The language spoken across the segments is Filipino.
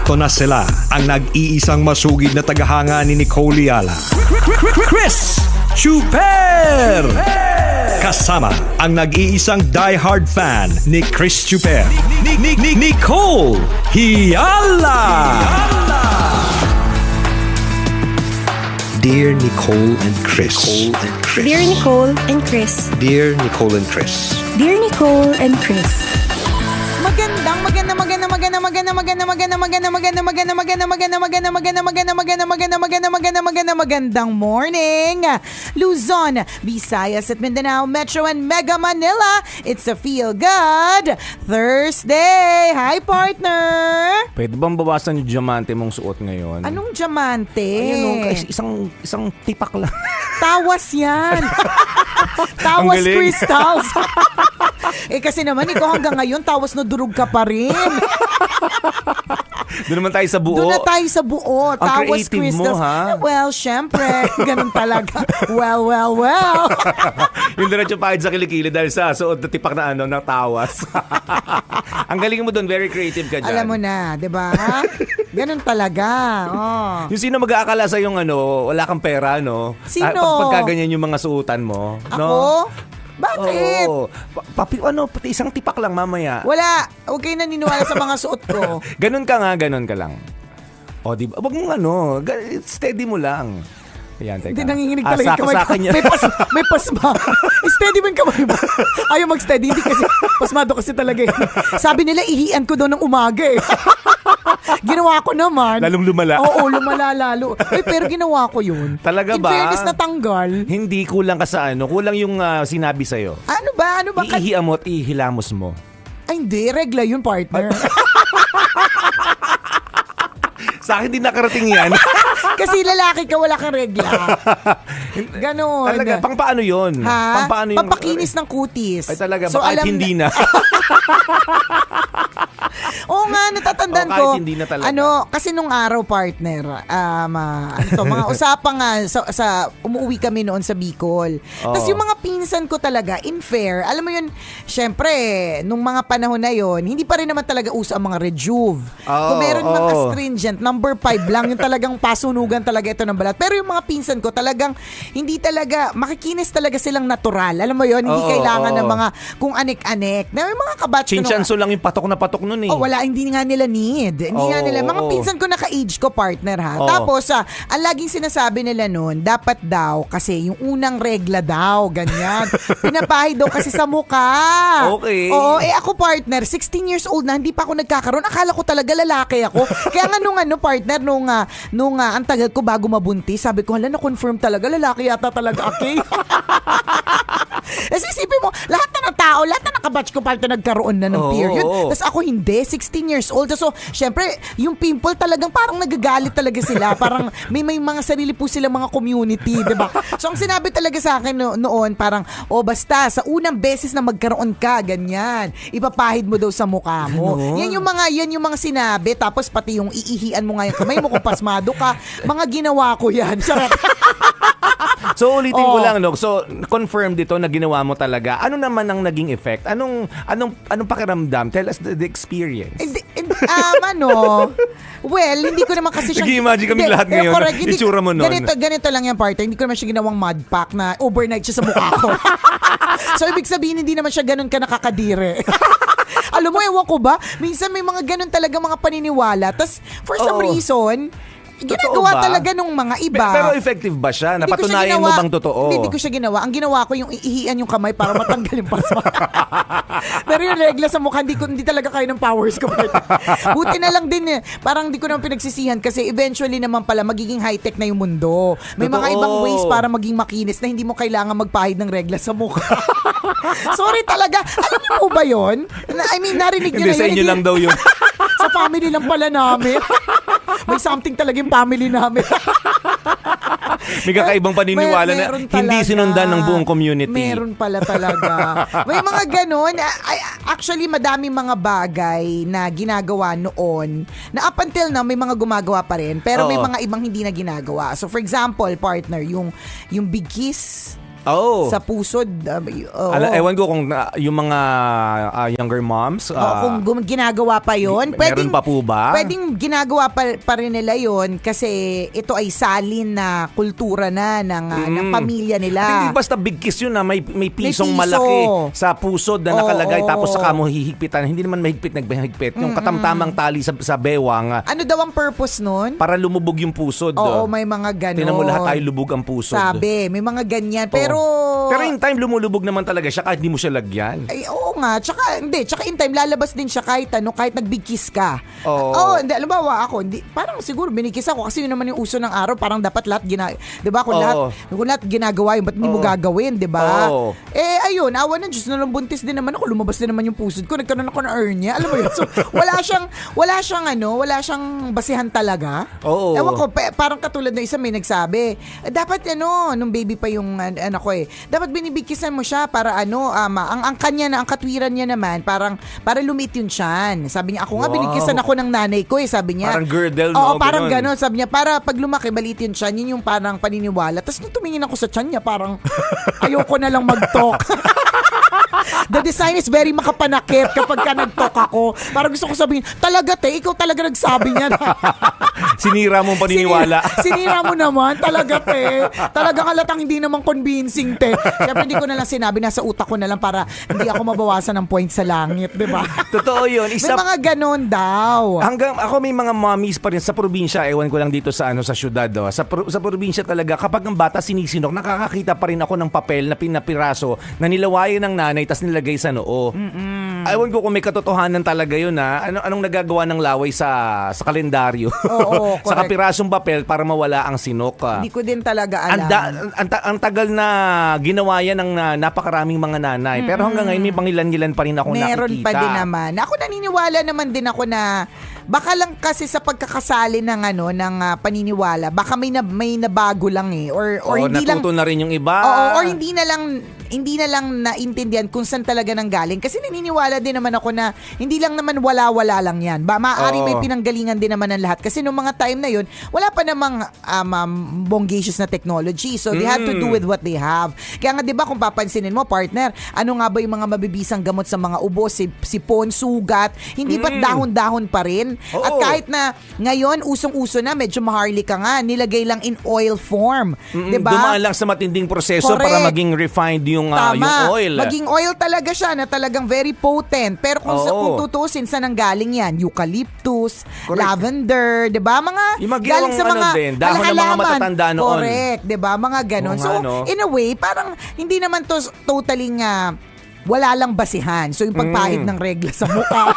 Eto na sila, ang nag-iisang masugid na tagahanga ni Nicole Yala. Chris Chuper! Kasama ang nag-iisang die-hard fan ni Chris Chuper. Nicole Yala! Dear Nicole and Chris. Dear Nicole and Chris. Dear Nicole and Chris. Dear Nicole and Chris. Magandang morning, Luzon, Visayas at Mindanao, Metro and Mega Manila. It's a Feel Good Thursday. Hi, partner. Pwede bang bawasan yung diamante mong suot ngayon? Anong diamante? Ayun, isang tipak lang. Tawas yan. Tawas crystals. Kasi naman ikaw hanggang ngayon tawas na durog ka pa rin. Doon naman tayo sa buo. Doon na tayo sa buo. Ang Tawas creative crystals. mo, ha? Well, syempre. Ganun talaga. Well. Yung diretso pahid sa kilikili dahil sa suot na tipak na ng tawas. Ang galing mo doon. Very creative ka dyan. Alam mo na, di ba? Ganun talaga. Oh. Yung sino mag-aakala sa yung wala kang pera, no? Sino? Pagkaganyan yung mga suotan mo. Ako? No? Bakit? Oo. Pati isang tipak lang mamaya. Wala. Huwag kayo naniniwala sa mga suot ko. Ganun ka lang. O, di ba? Wag mong steady mo lang. Ayan, teka. Hindi nanginginig talaga sa akin yan. May pasma. Steady mo yung kamay mo. Ayaw mag-steady. Hindi kasi, pasmado kasi talaga yun. Sabi nila, ihian ko daw ng umaga eh. Ginawa ko naman. Lalong lumala. Oo, lumala lalo. Pero ginawa ko yun. Talaga In ba? fairness, natanggal. Hindi, kulang ka sa kulang yung sinabi sa'yo. Ano ba? Iihian mo at ihilamos mo. Ay, hindi. Regla yun, partner. Sa akin din nakarating yan. Kasi lalaki ka, wala kang regla. Ganon. Talaga, pang paano yun? Ha? Paano yung Pampakinis ng kutis. Ay talaga, So, kahit alam hindi na. Oo nga, natatandaan kahit ko. hindi na talaga. Kasi nung araw, partner, mga usapang sa umuwi kami noon sa Bicol. Tapos yung mga pinsan ko talaga, in fair, alam mo yun, syempre, nung mga panahon na yun, hindi pa rin naman talaga uso ang mga rejuve. Kung meron mga astringent, number 5 lang, yung talagang pasunugan talaga ito ng balat. Pero yung mga pinsan ko talagang, hindi talaga, makikinis talaga silang natural. Alam mo yun, hindi kailangan ng mga kung anik-anik. Na yung mga kabatch ko Chinchanso lang yung patok na patok nun eh. wala, hindi nga nila need. Hindi nga nila. Mga pinsan ko naka-age ko, partner ha. Tapos, ang laging sinasabi nila nun, dapat daw, kasi yung unang regla daw, ganyan. Pinapahid daw kasi sa mukha. Okay. Oo, ako partner, 16 years old na, hindi pa ako nagkakaroon. Akala ko talaga lalaki ako. Kaya nga nung partner, nung ang tagal ko bago mabuntis, sabi ko, na-confirm talaga, lalaki yata talaga, okay? Kasi isipin mo, lahat na ng tao, lahat na nakabatch ko partner nagkaroon na ng period. Tapos ako hindi, 16 years old. So, syempre, yung pimple talagang parang nagagalit talaga sila. Parang may mga sarili po sila mga community, diba? So, ang sinabi talaga sa akin noon, parang, basta, sa unang beses na magkaroon ka, ganyan, ipapahid mo daw sa mukha mo. Yan yung mga sinabi. Tapos, pati yung iihian mo nga yung kamay mo kung pasmado ka. Mga ginawa ko yan. So ulitin ko lang, no. So confirm dito na ginawa mo talaga. Ano naman ang naging effect? Anong pakiramdam? Tell us the experience. Well, hindi ko naman kasi siya... Nag-i-imagine kami lahat ngayon. Correct, itsura mo nun. Ganito lang yung part. Hindi ko naman siya ginawang mud pack na overnight siya sa mukha ko. So ibig sabihin, hindi naman siya ganun ka nakakadire. Alam mo, ewan ko ba? Minsan may mga ganun talaga mga paniniwala. Tas for some reason... Ginagawa talaga nung mga iba. Pero effective ba siya? Napatunayan mo bang totoo? Hindi ko siya ginawa. Ang ginawa ko yung iihian yung kamay para matanggal yung pasma. Pero yung regla sa mukha, hindi talaga kaya ng powers ko. Buti na lang din parang hindi ko naman pinagsisihan kasi eventually naman pala magiging high-tech na yung mundo. May mga ibang ways para maging makinis na hindi mo kailangan magpahid ng regla sa mukha. Sorry talaga. Alam niyo po ba yun? I mean, narinig niyo na yun. Hindi, sa inyo lang daw yun. Sa family lang pala namin. May something talaga yung family namin. May kakaibang paniniwala na hindi sinundan ng buong community. Meron pala talaga. May mga ganun. Actually, madaming mga bagay na ginagawa noon na up until now, may mga gumagawa pa rin. Pero may mga ibang hindi na ginagawa. So, for example, partner, yung big kiss. Oo. Sa pusod. Ewan ko kung yung mga younger moms. Kung ginagawa pa yon, meron pa po ba? Pwedeng ginagawa pa rin nila yon kasi ito ay salin na kultura na ng pamilya nila. Hindi basta big kiss yun na may pisong piso. malaki sa pusod na nakalagay tapos saka mo hihigpitan. Hindi naman mahigpit. Yung katamtamang tali sa bewang. Ano daw ang purpose nun? Para lumubog yung pusod. Oo, may mga ganon. Tinan mo lahat tayo lubog ang pusod. Sabi, may mga ganyan. Pero in time, lumulubog naman talaga siya kahit di mo siya lagyan. Ay, oo nga. Tsaka in time, lalabas din siya kahit nag-big kiss ka. Oo. Hindi, alam ba, ako, parang siguro binikis ako kasi yun naman yung uso ng araw. Parang dapat lahat, di ba? Kung lahat ginagawa yun, ba't hindi mo gagawin, di ba? Oo. Ayun, awa ng Diyos, nung buntis din naman ako, lumabas din naman yung pusod ko, nagkaroon ako ng hernia. Alam mo yun? So, wala siyang basihan talaga. Oo. Ewan ko, parang katulad na isa may nagsabi, dapat nung baby pa yung anak ko dapat binibikisan mo siya para ang kanya na, ang katwiran niya naman, para lumit yung tiyan. Sabi niya, ako nga, binikisan ako ng nanay ko sabi niya. Parang girdle, Oo, parang gano'n. Sabi niya, para pag lumaki, balit yung tiyan, yun yung parang paniniwala. Tapos nung tumingin ako sa tiyan niya, parang ayoko na lang mag-talk. The design is very makapanakit kapag ka nag-talk ako. Parang gusto ko sabihin, talaga ikaw talaga nagsabi niya. Sinira mong paniniwala. Sinira mo naman, talaga Talagang halatang hindi naman convincing Siyempre hindi ko na lang sinabi, nasa utak ko na lang para hindi ako mabawasan ng point sa langit, di ba? Totoo yun. May mga ganon daw. Hanggang ako may mga mommies pa rin sa probinsya, ewan ko lang dito sa syudad. Sa probinsya talaga, kapag ang bata sinisinok, nakakakita pa rin ako ng papel na pinapiraso na nilawayan ng nanay tas nilagay sa noo. Ewan ko kung may katotohanan talaga yun anong nagagawa ng laway sa kalendaryo. Oo, sa kapirasong papel para mawala ang sinok. Hindi ko din talaga alam. Ang tagal na ginawa yan ng napakaraming mga nanay. Pero hanggang ngayon may pangilan-ilan pa rin ako nakikita. Meron pa din naman. Ako naniniwala naman din ako na baka lang kasi sa pagkakasali ng paniniwala, baka may nabago lang or hindi lang natuto na rin yung iba. Oo, or hindi na lang naintindihan kung saan talaga nanggaling. Kasi naniniwala din naman ako na hindi lang naman wala-wala lang yan. Maaari may pinanggalingan din naman ng lahat. Kasi nung mga time na yun, wala pa namang bongacious na technology. So they have to do with what they have. Kaya nga, di ba, kung papansinin mo, partner, ano nga ba yung mga mabibisang gamot sa mga ubo, sipon, sugat, hindi ba't dahon-dahon pa rin? Oo. At kahit na ngayon, usong-uso na, medyo maharli ka nga, nilagay lang in oil form. Diba? Dumaan lang sa matinding proseso. Correct. Para maging refined yung oil. Maging oil talaga siya na talagang very potent. Pero kung tutusin, saan ang galing yan? Eucalyptus, correct, lavender, diba? Yung Galing sa mga dahon ng mga matatanda noon. Correct, diba? Mga ganon. So, in a way, parang hindi naman to totally wala lang basihan. So, yung pagpahid ng regla sa mukha,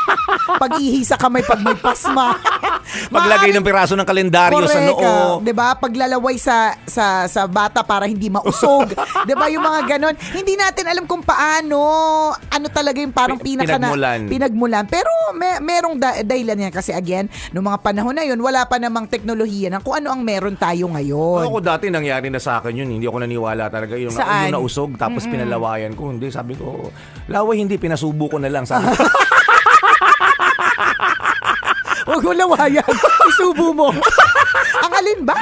pag-ihi sa kamay pag may pasma, paglagay ng piraso ng kalendaryo sa noo. Diba? Paglalaway sa bata para hindi mausog. Diba? Yung mga ganon. Hindi natin alam kung paano, talaga yung parang pinagmulan. Pero merong dahilan yan. Kasi again, noong mga panahon na yun, wala pa namang teknolohiya ng kung ano ang meron tayo ngayon. Ako dati nangyari na sa akin yun. Hindi ako naniwala talaga. Yung nausog, tapos pinalawayan ko. Hindi, sabi ko, laway hindi, pinasubo ko na lang. Sabi ko. Huwag mo lawayan. Isubo mo. Ang alin ba?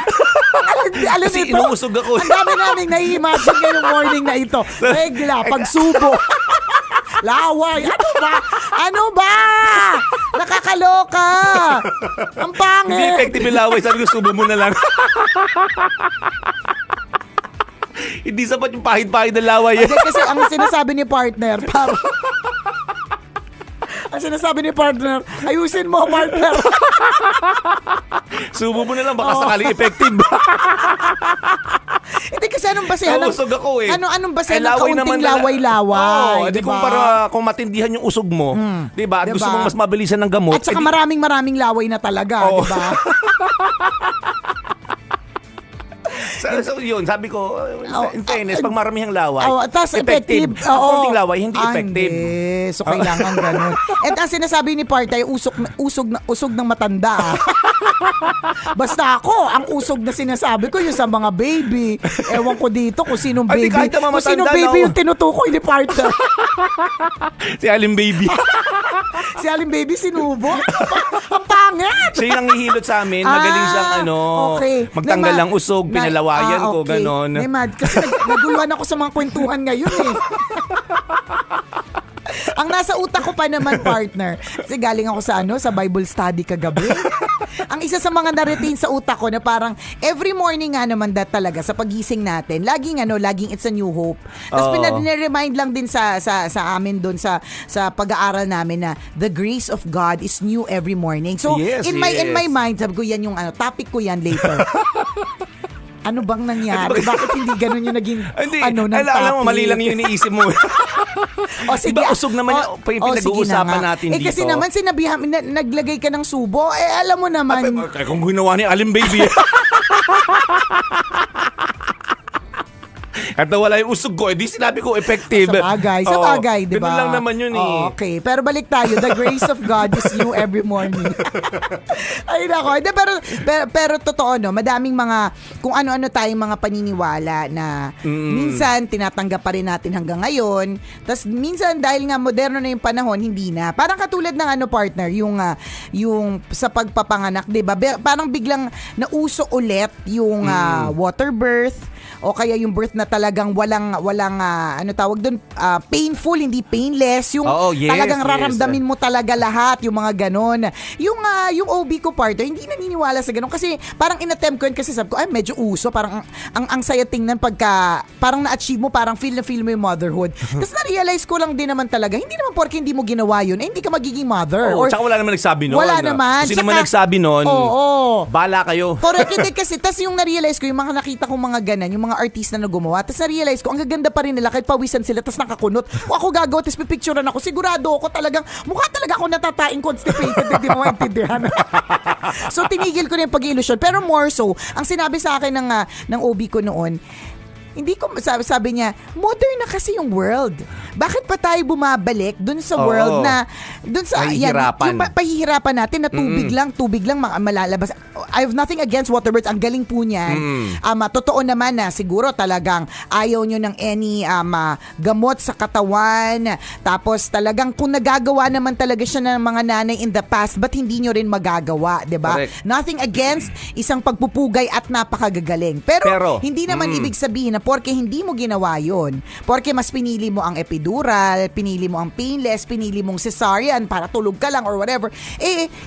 Alin kasi ito? inuusog ako. Ang dami naming nai-imagine ngayong morning na ito. Regla, pagsubo. Laway. Ano ba? Nakakaloka. Ang pangit. Hindi effective yung laway. Sabi ko, subo mo na lang. Hindi sapat yung pahid-pahid ng laway. Kasi ang sinasabi ni partner, ayusin mo, partner. Subo mo na lang, baka sakaling effective. Hindi kasi anong basehan ng... Nausog ako Anong basehan ng kaunting laway-laway? Oo, diba? kung matindihan yung usog mo, diba? At gusto mong mas mabilisan ng gamot. At saka maraming laway na talaga, diba? So yun, sabi ko, in fairness, pag maramihang laway, effective. Konting laway, hindi effective. Hindi. So kailangan ganun. At ang sinasabi ni Partay, usog ng matanda. Basta ako, ang usog na sinasabi ko, yung sa mga baby. Ewan ko dito kung sinong baby. Kung sinong baby yung tinutukoy ni Partay. Si Aling Baby. Si Aling Baby sinubo. Ang pangit! Siya yung nanghihilot sa amin. Magaling siyang okay. magtanggal ng usog, pinalawayan ko, okay. ganon. Mad, kasi naguluhan ako sa mga kwentuhan ngayon eh. Ang nasa utak ko pa naman, partner, kasi galing ako sa Bible study kagabi. Ang isa sa mga na-retain sa utak ko na parang every morning nga naman talaga sa pagising natin, laging it's a new hope. Tapos pinag-remind lang din sa amin doon sa pag-aaral namin na the grace of God is new every morning. So in my mind, sabi ko yan yung topic ko yan later. Ano bang nangyari? Bakit hindi ganun yung naging ng topic? Alam mo, mali lang yung iniisip mo. Sige. Diba usog naman yung pinag-uusapan natin dito? Kasi naman sinabihan, naglagay ka ng subo, alam mo naman. Kung ginawa ni Aling Baby. At nawala yung usog ko, di sinabi ko effective. Sa bagay, di ba? Ganun lang naman yun eh. Okay, pero balik tayo. The grace of God is new every morning. Ay nako. Pero totoo, no? Madaming mga, kung ano-ano tayong mga paniniwala na minsan tinatanggap pa rin natin hanggang ngayon. Tapos minsan dahil nga moderno na yung panahon, hindi na. Parang katulad ng partner, yung sa pagpapanganak, di ba? Parang biglang nauso ulit yung water birth. O kaya yung birth na talagang walang tawag doon, painful, hindi painless, yung talagang raramdamin mo talaga lahat, yung mga ganon. Yung OB ko partner, hindi naniniwala sa ganon kasi parang inattempt ko yun kasi sabi ko, medyo uso, parang ang saya tingnan pagka parang na-achieve mo, parang feel mo yung motherhood. Tapos na-realize ko lang din naman talaga, hindi naman porke hindi mo ginawa yun, hindi ka magiging mother. Or tsaka wala naman nagsabi nun. Wala naman. Kasi naman nagsabi nun, bala kayo. Correct, hindi kasi, tas yung na-realize ko, yung mga nakita kong mga ganan, yung mga artista na gumawa, tapos na-realize ko, ang gaganda pa rin nila kahit pawisan sila, tapos nakakunot. Kung ako gagawa, tapos pipicturean ako, sigurado ako talagang, mukha talaga ako natataing constipated, hindi mo maintindihan. So, tinigil ko na yung pag-iilusyon. Pero more so, ang sinabi sa akin ng OB ko noon, hindi ko sabi niya, modern na kasi yung world. Bakit pa tayo bumabalik dun sa world na dun sa yung pahihirapan natin na tubig lang malalabas. I have nothing against waterbirds. Ang galing po niyan. Totoo naman na siguro talagang ayaw nyo ng any gamot sa katawan. Tapos talagang kung nagagawa naman talaga siya ng mga nanay in the past, ba't hindi nyo rin magagawa, 'di ba? Nothing against isang pagpupugay at napakagagaling. Pero hindi naman ibig sabihin na porke hindi mo ginawa yun, porke mas pinili mo ang epidural, pinili mo ang painless, pinili mong cesarean para tulog ka lang or whatever,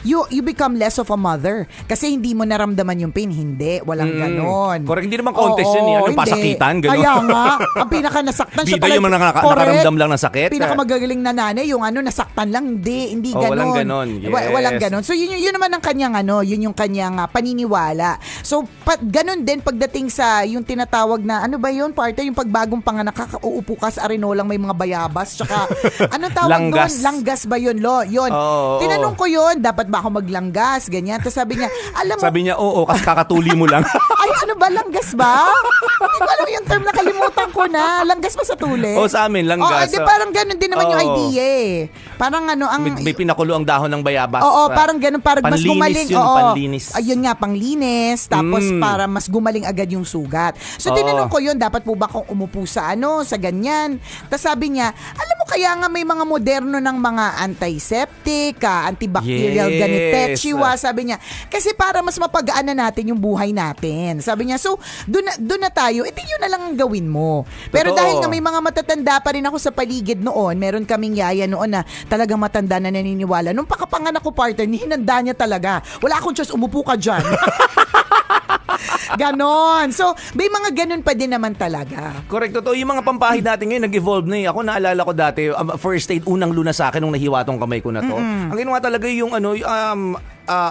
you become less of a mother. Kasi hindi mo naramdaman yung pain. Hindi, walang ganon. Correct, hindi naman contest yun. Pasakitan, ganon. Kaya nga, ang pinaka nasaktan siya talaga. Bida yung nakaramdam lang ng sakit. Pinaka magagaling na nanay, yung nasaktan lang, hindi ganon. Walang ganon, yes. Walang ganon. So yun naman ang kanyang yun yung kanyang paniniwala. So ganon din pagdating sa yung tinatawag na ba yun, partner? Yung pagbagong panganak, uupo ka sa arenolang may mga bayabas, tsaka, anong tawag doon? Langgas ba yun, Yun. Tinanong ko yun, dapat ba ako maglanggas? Ganyan. Tapos sabi niya, alam mo. Sabi niya, oo, kasi kakatuli mo lang. Ay, ano ba, langgas ba? Hindi ko alam yung term, nakalimutan ko na. Langgas ba sa tuli? Sa amin, langgas. Parang ganun din naman yung idea eh. Parang may pinakulo ang dahon ng bayabas. Parang ganun, parang mas gumaling. Panlinis. Ayun nga, panglinis. Tapos para mas gumaling agad yung sugat. So, tinanong ko yun, dapat po ba kung umupo sa ganyan? Tapos sabi niya, alam mo kaya nga may mga moderno ng mga antiseptic, antibacterial ganitechiwa, sabi niya. Kasi para mas mapagaan na natin yung buhay natin. Sabi niya, so, doon na tayo, yun na lang ang gawin mo. Pero dahil nga may mga matatanda pa rin ako sa paligid noon, meron kaming yaya noon na talagang matanda na naniniwala. Nung pakapanganak ko, partner, hinanda niya talaga. Wala akong choice, umupo ka dyan. Ganon. So, may mga ganon pa din naman talaga. Correct. Totoo. Yung mga pampahid natin ngayon, nag-evolve na eh. Ako naalala ko dati, first aid, unang luna sa akin nung nahiwa tong kamay ko na to. Ang ginawa talaga yung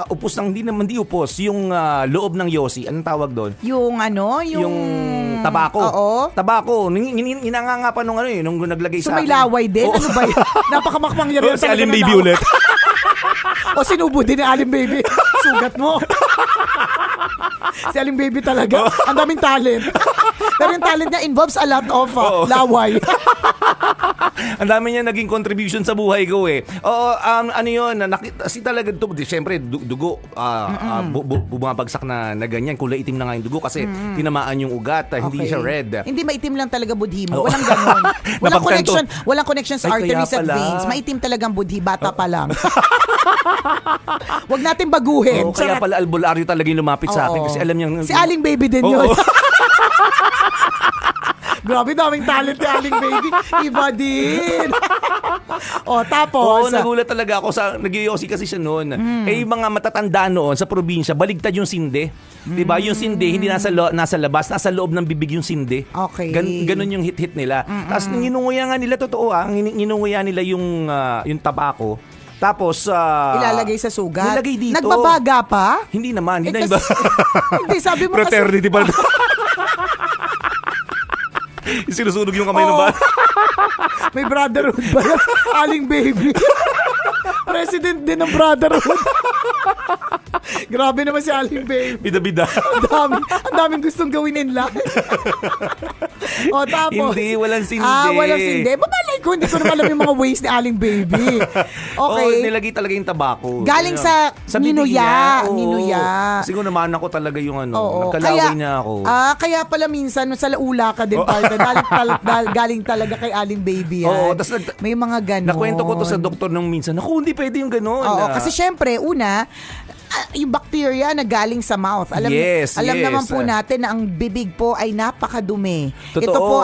upos ng, hindi upos, yung loob ng yosi. Anong tawag doon? Yung yung tabako. Oo. Tabako. Inanganga pa nung nung naglagay sa akin. So, may laway din? Ano ba yun? Napakamakmang yan. Si Aling Baby ulit. O sinubo din ni Aling Baby. Sugat mo. Si Aling Baby talaga. Ang daming talent. Pero yung talent niya involves a lot of laway. Ang dami niya naging contribution sa buhay ko eh. Oo, ano yun, kasi talaga, siyempre, dugo, bumabagsak na ganyan. Kulay itim na nga yung dugo kasi tinamaan yung ugat, hindi siya red. Hindi, maitim lang talaga budhi mo. Walang ganon. Walang connection sa arteries at veins. Maitim talagang budhi, bata pa lang. Wag natin baguhin. Kaya pala albularyo talaga yung lumapit sa akin kasi alam niya. Si Aling Baby din yun. Grabe, daming talent ni Aling Baby. Iba din. Tapos. Nagulat talaga ako nag-yosi kasi siya noon. Yung mga matatanda noon sa probinsya, baligtad yung sinde. Diba? Yung sinde, hindi nasa labas, nasa loob ng bibig yung sinde. Okay. Ganun yung hit-hit nila. Tapos ninunguya nga nila, totoo ninunguya nila yung tabako. Tapos, ilalagay sa sugat. Nilagay dito. Nagbabaga pa? Hindi naman. Hindi hindi, sabi mo fraternity pa. Sinusunog yung kamay ng bata. May brotherhood ba? Aling Baby. President din ng brotherhood. Grabe naman si Aling Baby. Bida-bida. Ang daming gustong gawin in life. Tapos. Hindi, walang sindi. Walang sindi. Babalay ko, hindi ko naman alam yung mga ways ni Aling Baby. Okay. Nilagay talaga yung tabako. Galing sa ninuya. Ninuya. Siguro naman ako talaga yung nagkalaway niya ako. Kaya pala minsan, sa laula ka din pala. Galing talaga kay Aling Baby yan. May mga ganon. Nakwento ko to sa doktor nung minsan. Naku, hindi pwede yung ganon. Kasi syempre, una, yung bacteria na galing sa mouth. Alam naman po natin na ang bibig po ay napakadumi. Totoo.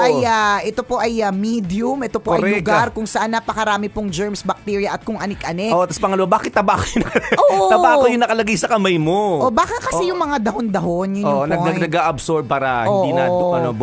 Ito po ay medium. Ito po ay lugar kung saan napakarami pong germs, bacteria at kung anik-anik. Tapos pangalawa, bakit tabako yung nakalagay sa kamay mo? Baka kasi yung mga dahon-dahon, yun yung point. Nag-absorb para hindi na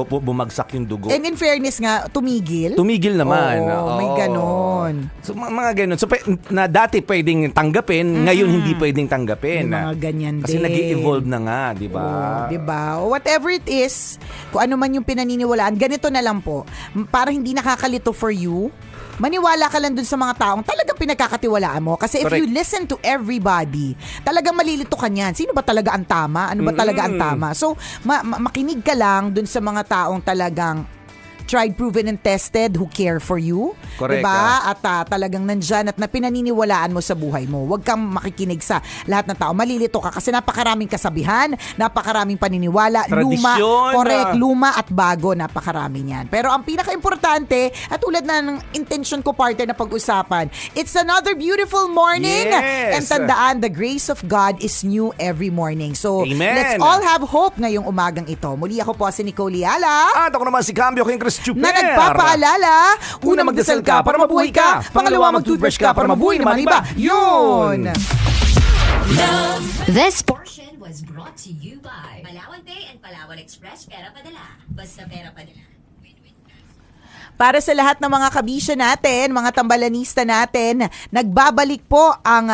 bumagsak yung dugo. And in fairness nga, tumigil. Tumigil naman. May ganon. So, mga ganon. So, na dati pwedeng tanggapin, ngayon hindi pwedeng tanggapin. May mga ganyan kasi din. nag-i-evolve na nga, di ba? Di ba? Whatever it is, kung ano man yung pinaniniwalaan, ganito na lang po. Para hindi nakakalito for you, maniwala ka lang dun sa mga taong talagang pinagkakatiwalaan mo. Kasi if you listen to everybody, talagang malilito ka niyan. Sino ba talaga ang tama? Ano ba talaga ang tama? So, makinig ka lang dun sa mga taong talagang tried, proven, and tested who care for you. Correct. Diba? At talagang nandyan at napinaniniwalaan mo sa buhay mo. Huwag kang makikinig sa lahat ng tao. Malilito ka kasi napakaraming kasabihan, napakaraming paniniwala, tradisyon, luma at bago, napakarami niyan. Pero ang pinaka-importante, at tulad na ng intention ko partner na pag-usapan, it's another beautiful morning. Yes. And tandaan, the grace of God is new every morning. So, Amen. Let's all have hope ngayong umagang ito. Muli ako po si Nicole Liala. At ako naman si Cambio King Chris Chuper. Na nagpapaalala, una magdasal ka para mabuhay ka, pangalawa mag-toothbrush ka para mabuhay naman iba. Yun! This portion was brought to you by Palawan Pay and Palawan Express Pera Padala. Basta Pera Padala. Para sa lahat ng mga kabisya natin, mga tambalanista natin, nagbabalik po ang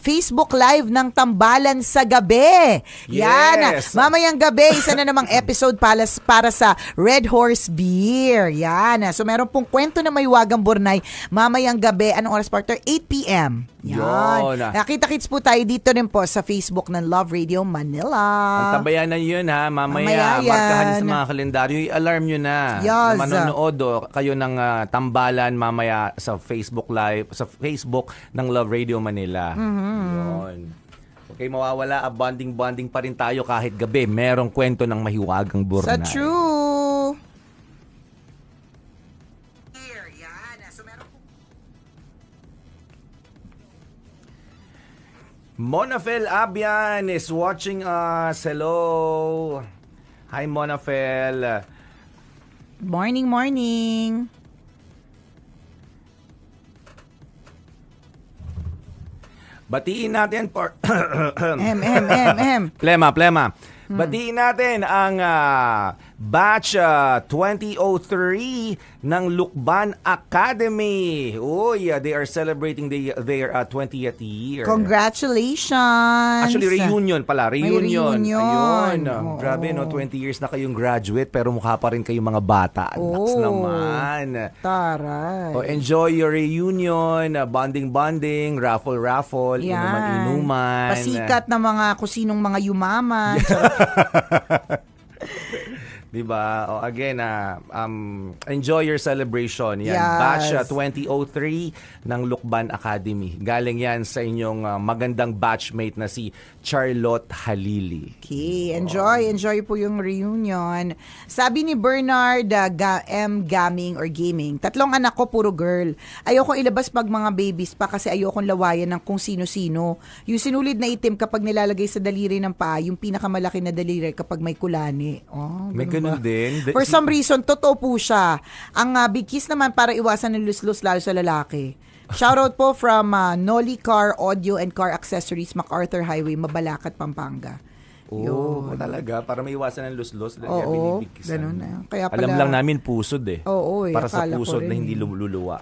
Facebook Live ng Tambalan sa Gabi. Yan. Yes. Mamayang gabi, isa na namang episode para sa Red Horse Beer. Yan. So meron pong kwento na may wagang Burnay mamayang gabi. Anong oras, partner? 8 p.m. Yan. Nakita-kits po tayo dito rin po sa Facebook ng Love Radio Manila. Ang tabayanan yun ha. Mamaya markahan sa mga kalendaryo. I-alarm nyo na. Yes. Na manonood kayo ng tambalan mamaya sa Facebook Live, sa Facebook ng Love Radio Manila. Yun. Okay, mawawala. Bonding pa rin tayo kahit gabi. Merong kwento ng mahiwagang Burnay. Sa true. Monafel Abian is watching us. Hello. Hi, Monafel. Morning. Batiin natin Plema. Batiin natin ang batch 2003 ng Lukban Academy. They are celebrating their 20th year. Congratulations. Actually, reunion pala. Reunion. Ayun. Oo. Grabe, no? 20 years na kayong graduate pero mukha pa rin kayong mga bata. Naks naman. Taray. Enjoy your reunion, bonding, raffle, inuman. Pasikat na mga kusinong mga yumaman. Diba? O again, enjoy your celebration. Yan, Yes. batch 2003 ng Lukban Academy. Galing yan sa inyong magandang batchmate na si Charlotte Halili. Okay, enjoy po yung reunion. Sabi ni Bernard M. Gaming or Gaming, 3 anak ko puro girl. Ayoko ilabas pag mga babies pa kasi ayokong lawayan ng kung sino-sino. Yung sinulid na itim kapag nilalagay sa daliri ng paa, yung pinakamalaki na daliri kapag may kulani. Oh, May ganun din. For some reason, totoo po siya. Ang big kiss naman para iwasan ng lus-lus lalo sa lalaki. Shoutout po from Noli Car Audio and Car Accessories, MacArthur Highway, Mabalacat, Pampanga. Oo, talaga. Para may iwasan ng lus-lus. Oo, ganun na. Kaya pala, alam lang namin pusod eh. Oo, para sa akala ko pusod rin na hindi eh. lumuluwa.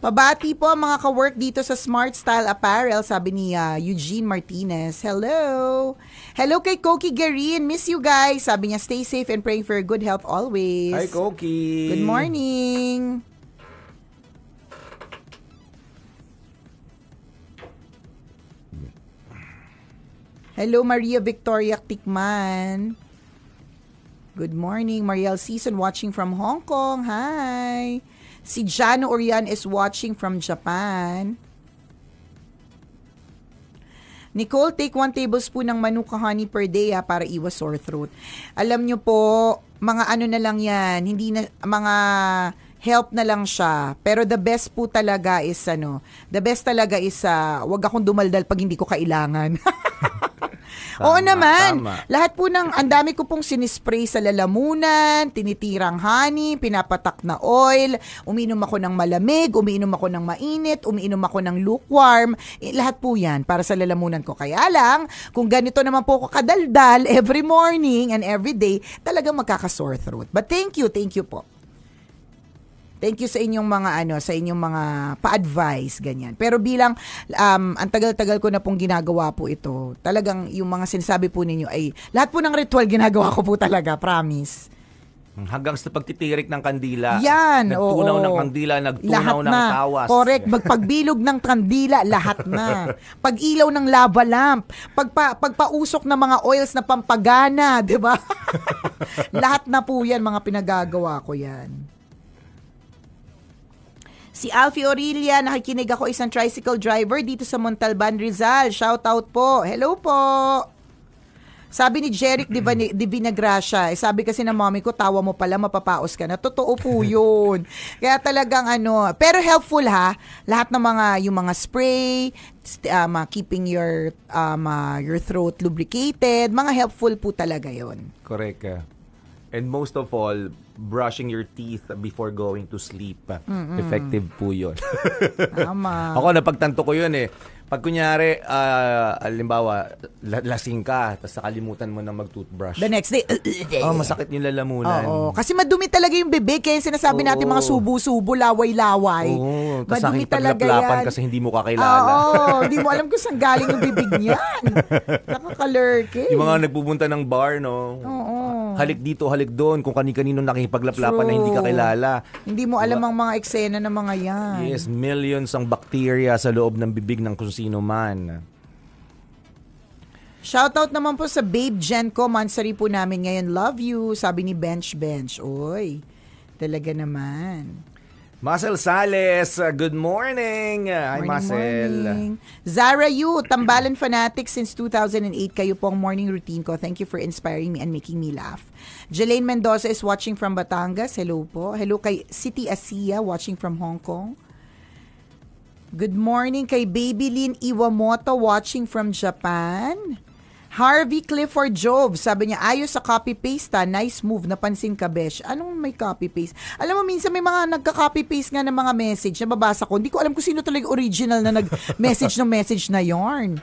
Pabati po ang mga ka-work dito sa Smart Style Apparel, sabi ni Eugene Martinez. Hello! Hello kay Koki Garin. Miss you guys. Sabi niya, stay safe and praying for good health always. Hi, Koki! Good morning! Hello, Maria Victoria Tikman. Good morning. Mariel Season watching from Hong Kong. Hi! Si Jano Orian is watching from Japan. Nicole, take 1 tablespoon ng manuka honey per day para iwas sore throat. Alam nyo po, mga ano na lang yan, hindi na, mga help na lang siya. Pero the best po talaga is wag akong dumaldal pag hindi ko kailangan. Oo naman. Tama. Lahat po ng, ang dami ko pong sinispray sa lalamunan, tinitirang honey, pinapatak na oil, umiinom ako ng malamig, umiinom ako ng mainit, umiinom ako ng lukewarm. Lahat po yan para sa lalamunan ko. Kaya lang, kung ganito naman po ako kadaldal every morning and every day, talagang magkaka-sore throat. But thank you po. Thank you sa inyong mga pa-advise, ganyan. Pero bilang, ang tagal-tagal ko na pong ginagawa po ito, talagang yung mga sinasabi po ninyo ay, lahat po ng ritual ginagawa ko po talaga, promise. Hanggang sa pagtitirik ng kandila. Yan, Nagtunaw oo. ng kandila, nagtunaw Lahat ng na. tawas. Correct. Pagbilog ng kandila, lahat na. Pag-ilaw ng lava lamp, pagpausok ng mga oils na pampagana, di ba? Lahat na po yan, mga pinagagawa ko yan. Si Alfie Aurelia, nakikinig ako, isang tricycle driver dito sa Montalban, Rizal. Shout out po. Hello po. Sabi ni Jeric de Vinagracia, sabi kasi ng mommy ko, tawa mo pala, mapapaos ka na. Totoo po yun. Kaya talagang pero helpful ha, lahat ng yung mga spray, keeping your throat lubricated, mga helpful po talaga yon. Correct. And most of all, brushing your teeth before going to sleep. Effective po yun. Tama. Ako, napagtanto ko yun eh. Pag kunyari, halimbawa, lasing ka, tapos nakalimutan mo na mag-toothbrush. The next day, masakit yung lalamunan. oo. Kasi madumi talaga yung bibig. Kaya sinasabi natin mga subo-subo, laway-laway. Oo, tapos Madumi aking talaga paglaplapan yan. kasi hindi mo kakilala. Oo, hindi mo alam kung saan galing yung bibig niyan. Nakakalurke. Yung mga nagpupunta ng bar, no? Oo. Halik dito, halik doon, kung kani-kanino nakipaglaplapan na hindi ka True. kilala. Hindi mo alam ang mga eksena ng mga yan. Yes, millions ang bacteria sa loob ng bibig ng kung sino man. Shoutout naman po sa Babe Genco, Mansari po namin ngayon. Love you, sabi ni Bench. Oy, talaga naman. Marcel Sales, good morning. Hi, Marcel. Morning. Zara Yu, Tambalan Fanatic since 2008. Kayo po ang morning routine ko. Thank you for inspiring me and making me laugh. Jelaine Mendoza is watching from Batangas. Hello po. Hello kay City Asia, watching from Hong Kong. Good morning kay Baby Lynn Iwamoto, watching from Japan. Harvey Clifford Jove, sabi niya, ayos sa copy-paste nice move, napansin ka, Besh. Anong may copy-paste? Alam mo, minsan may mga nagka-copy-paste nga ng mga message na babasa ko. Hindi ko alam kung sino talaga original na nag-message ng message na yarn.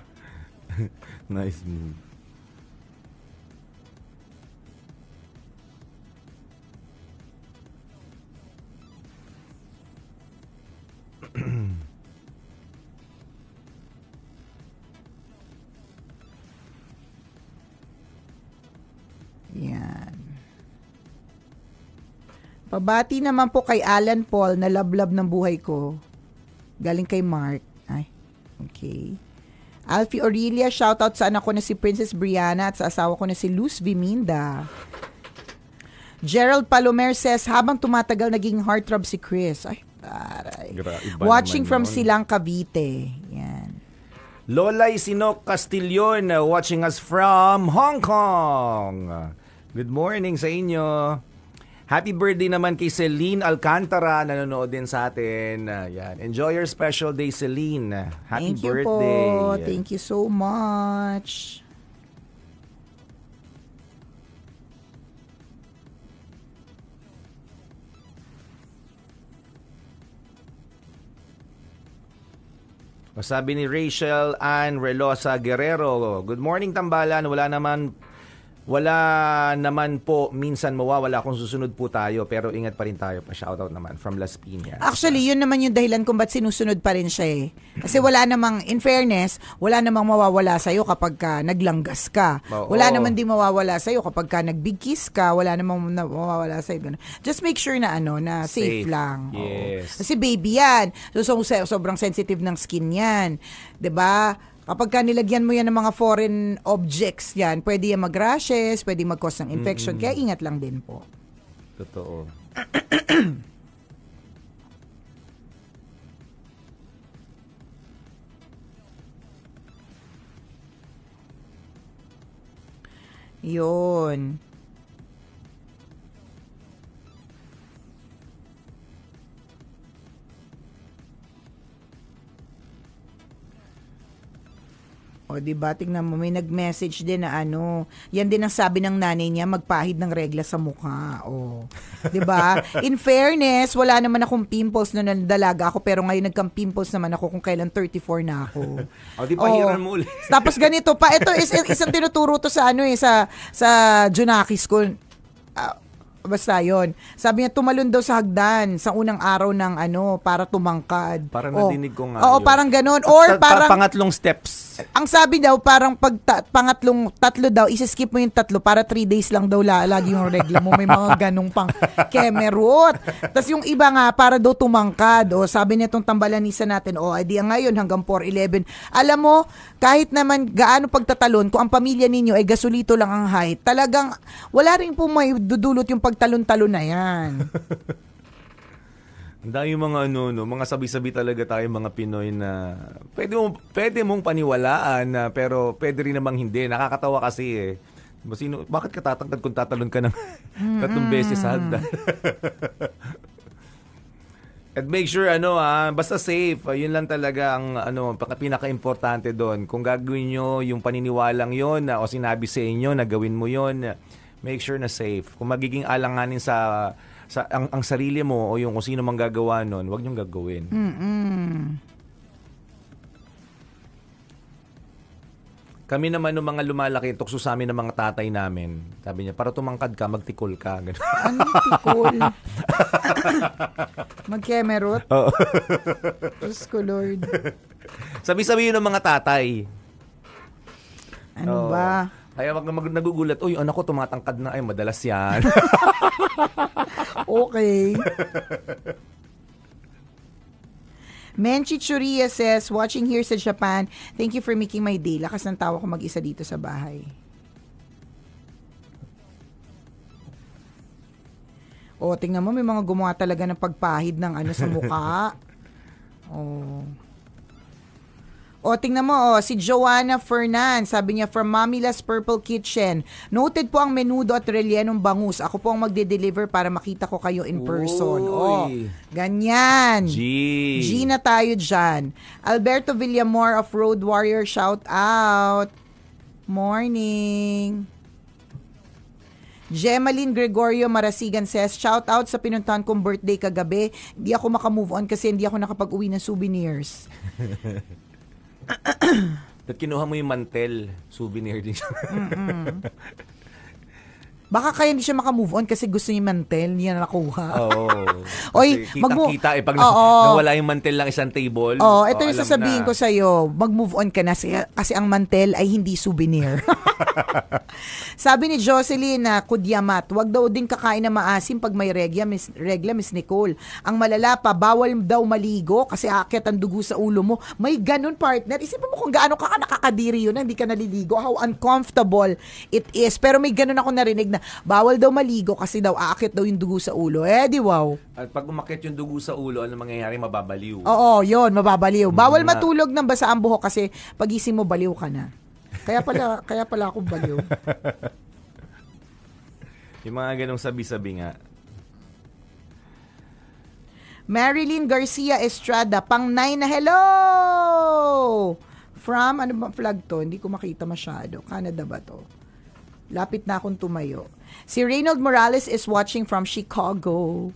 Nice move. Yan. Pabati naman po kay Alan Paul na lablab ng buhay ko. Galing kay Mark. Ay, okay. Alfie Aurelia, shoutout sa anak ko na si Princess Brianna at sa asawa ko na si Luz Viminda. Gerald Palomer says, habang tumatagal, naging heartthrob si Chris. Ay, taray. Iba Watching naman from yun. Silang Cavite. Yan. Lolay Sinok Castillon watching us from Hong Kong. Good morning sa inyo. Happy birthday naman kay Celine Alcantara, nanonood din sa atin. Yan. Enjoy your special day, Celine. Happy Thank you birthday. po. Thank you so much. O sabi ni Rachel Ann Relosa Guerrero, good morning tambalan, wala naman po minsan mawawala kung susunod po tayo pero ingat pa rin tayo pa. Shoutout naman from Las Piñas. Actually, yun naman yung dahilan kung ba't sinusunod pa rin siya eh. Kasi wala namang, in fairness, wala namang mawawala sa'yo kapag ka naglanggas ka. Oo. Wala naman din mawawala sa'yo kapag ka nagbig kiss ka. Wala namang mawawala sa'yo. Ganun. Just make sure na na safe lang. Oo. Yes. Kasi baby yan. Sobrang sensitive ng skin yan. 'Di ba? Kapag ka nilagyan mo yan ng mga foreign objects yan, pwede yan mag-rashes, pwede mag-cause ng infection. Kaya ingat lang din po. Totoo. Yun. O, diba? Tingnan mo, may nag-message din na yan din ang sabi ng nanay niya, magpahid ng regla sa mukha. O, diba? In fairness, wala naman akong pimples na nandalaga ako, pero ngayon nagkam-pimples naman ako kung kailan 34 na ako. O, di pahiran mo ulit. Tapos ganito pa, ito isang tinuturo to sa sa Junakis ko. Basta yun. Sabi niya, tumalon daw sa hagdan sa unang araw ng para tumangkad. Parang nadinig ko nga Oo, yun. parang ganun. Or parang, pangatlong steps. ang sabi daw, parang tatlo daw, isa-skip mo yung tatlo para 3 days lang daw lagi yung regla mo. May mga ganong pang kemerot. Tapos yung iba nga, para daw tumangkad. O, sabi niya itong tambalanisa natin, edi ngayon hanggang 4:11. Alam mo, kahit naman gaano pagtatalon, kung ang pamilya ninyo ay gasolito lang ang height, talagang wala rin po may dudulot yung pagtalon-talon na yan. Ang dami mga mga sabi-sabi talaga tayo mga Pinoy na pwede mong paniwalaan pero pwede rin namang hindi. Nakakatawa kasi eh. Bakit ka tatangkad kung tatalon ka ng 3 beses sa hagdan? At make sure basta safe. Yun lang talaga ang pinaka-importante doon. Kung gagawin nyo yung paniniwalang yon o sinabi sa inyo na gawin mo yon, make sure na safe. Kung magiging alanganin sa ang sarili mo o yung kung sino mang gagawa nun, huwag niyong gagawin. Kami naman nung mga lumalaki, tukso sa amin ng mga tatay namin. Sabi niya, para tumangkad ka, magtikol ka. Ganun. Anong tikol? Magkemerot? Oo. Diyos ko, Lord. Sabi-sabi yun ng mga tatay. Ano Oo. ba? Kaya nagugulat, uy, anak ko tumatangkad na. Ay, madalas yan. Okay. Menchi Churia says, watching here sa Japan, thank you for making my day. Lakas ng tawa ko mag-isa dito sa bahay. O, tingnan mo, may mga gumawa talaga ng pagpahid ng sa mukha. O, tingnan mo, si Joanna Fernan, sabi niya, from Mamila's Purple Kitchen. Noted po ang menudo at rellenong bangus. Ako po ang magde-deliver para makita ko kayo in person. Uy. Ganyan. G. Na tayo dyan. Alberto Villamor of Road Warrior, shout out. Morning. Gemaline Gregorio Marasigan says, shout out sa pinuntahan kong birthday kagabi. Hindi ako makamove on kasi hindi ako nakapag-uwi ng souvenirs. At kinuha mo yung mantel, souvenir din siya. Baka kaya hindi siya makamove on kasi gusto niya yung mantel, hindi niya nakuha. Oo. Oy, kitang-kita pag Oo. nawala yung mantel lang isang table. Ito yung alam sasabihin na. ko sa'yo, mag-move on ka na kasi ang mantel ay hindi souvenir. Sabi ni Jocelyn na Kudyamat, wag daw din kakain na maasim pag may regla, Miss Nicole. Ang malala pa, bawal daw maligo kasi aakyat ang dugo sa ulo mo. May ganun, partner. Isipin mo kung gaano ka nakakadiri yun na hindi ka naliligo. How uncomfortable it is. Pero may ganun ako narinig na bawal daw maligo kasi daw aakyat daw yung dugo sa ulo. Di wow. At pag umakyat yung dugo sa ulo, ano mangyayari? Mababaliw. Oo, yun, mababaliw. Bawal matulog ng basa ang buhok kasi pagising mo baliw ka na. Kaya pala ako baliw. Yung mga ganong sabi-sabi nga. Marilyn Garcia Estrada, pang 9 na hello! From, ano bang flag to? Hindi ko makita masyado. Canada ba to? Lapit na akong tumayo. Si Reynold Morales is watching from Chicago.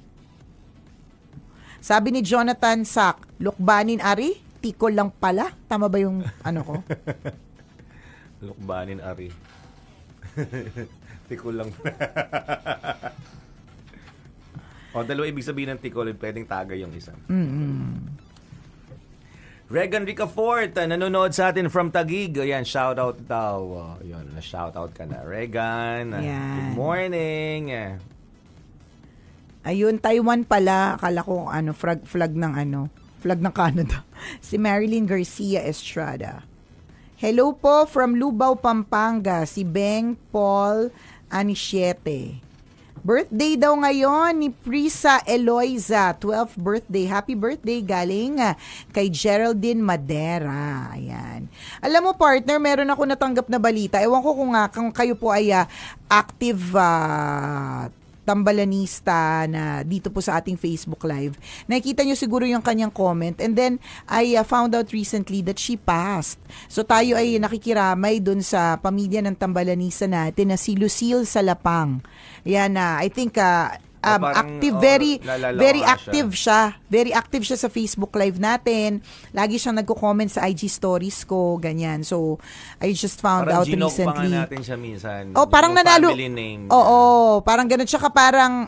Sabi ni Jonathan Sack, Lukbanin Ari, tikol lang pala. Tama ba yung ano ko? Lukbanin Ari. Tikol lang. Dalawa ibig sabihin ng tikol, pwedeng tagay yung isa. Regan Ricafort, nanonood sa atin from Taguig. Ayan, shout out daw. Yun, shout out ka na. Regan, good morning. Ayun, Taiwan pala. Akala ko flag ng Canada. Si Marilyn Garcia Estrada. Hello po from Lubao, Pampanga. Si Beng Paul Anisiete. Birthday daw ngayon ni Prisa Eloiza. 12th birthday. Happy birthday galing kay Geraldine Madera. Ayan. Alam mo, partner, meron ako natanggap na balita. Ewan ko kung kayo po ay active tambalanista na dito po sa ating Facebook Live. Nakikita nyo siguro yung kanyang comment. And then, I found out recently that she passed. So, tayo ay nakikiramay dun sa pamilya ng tambalanista natin na si Lucille Salapang. Yan na, I think, active, very active siya. Very active siya sa Facebook Live natin. Lagi siyang nagko-comment sa IG stories ko, ganyan. So, I just found out recently. Parang ginoke pa nga natin siya minsan. Parang nanalo. Name. Oo, parang ganun. Tsaka parang,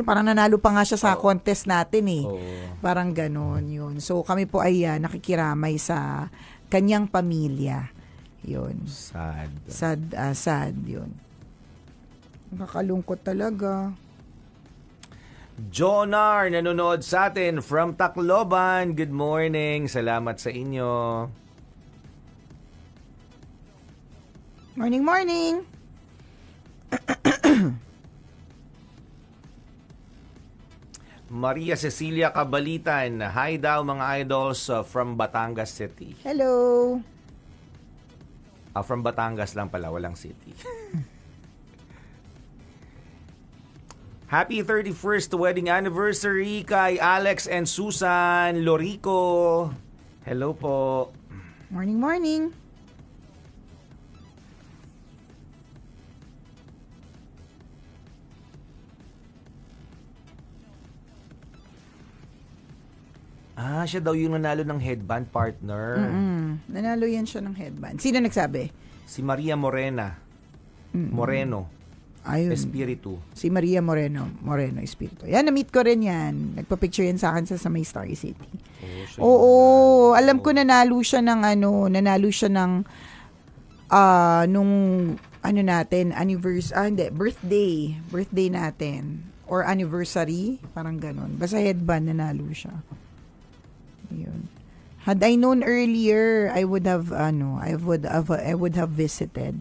parang nanalo pa nga siya sa contest natin eh. Parang ganun yun. So, kami po ay nakikiramay sa kanyang pamilya. Yun. Sad yun. Nakakalungkot talaga. Jonar, nanonood sa atin from Tacloban. Good morning. Salamat sa inyo. Morning. Maria Cecilia Cabalitan. Hi daw mga idols from Batangas City. Hello. From Batangas lang pala, walang city. Happy 31st wedding anniversary kay Alex and Susan Lorico. Hello po. Morning. Siya daw yung nanalo ng headband, partner. Nanalo yan siya ng headband. Sino nagsabi? Si Maria Moreno. Ayun. Espiritu. Si Maria Moreno Espiritu. Yan, na-meet ko rin yan. Nagpa-picture yan sa akin sa May Star City. Alam ko nanalo siya ng birthday natin or anniversary, parang ganun. Basta headband nanalo siya. Yun. Had I known earlier, I would have visited.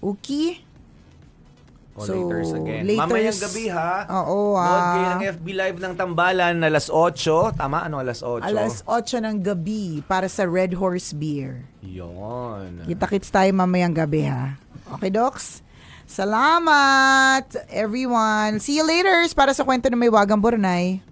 Okay. Laters again. Mamayang gabi ha. Oo. Nood kayo ng FB Live ng Tambalan na alas 8. Tama? Alas 8? Alas 8 ng gabi para sa Red Horse Beer. Yon. Kita-kits tayo mamayang gabi ha. Okay, Docs? Salamat, everyone. See you later para sa kwento na may Wagang Bornay.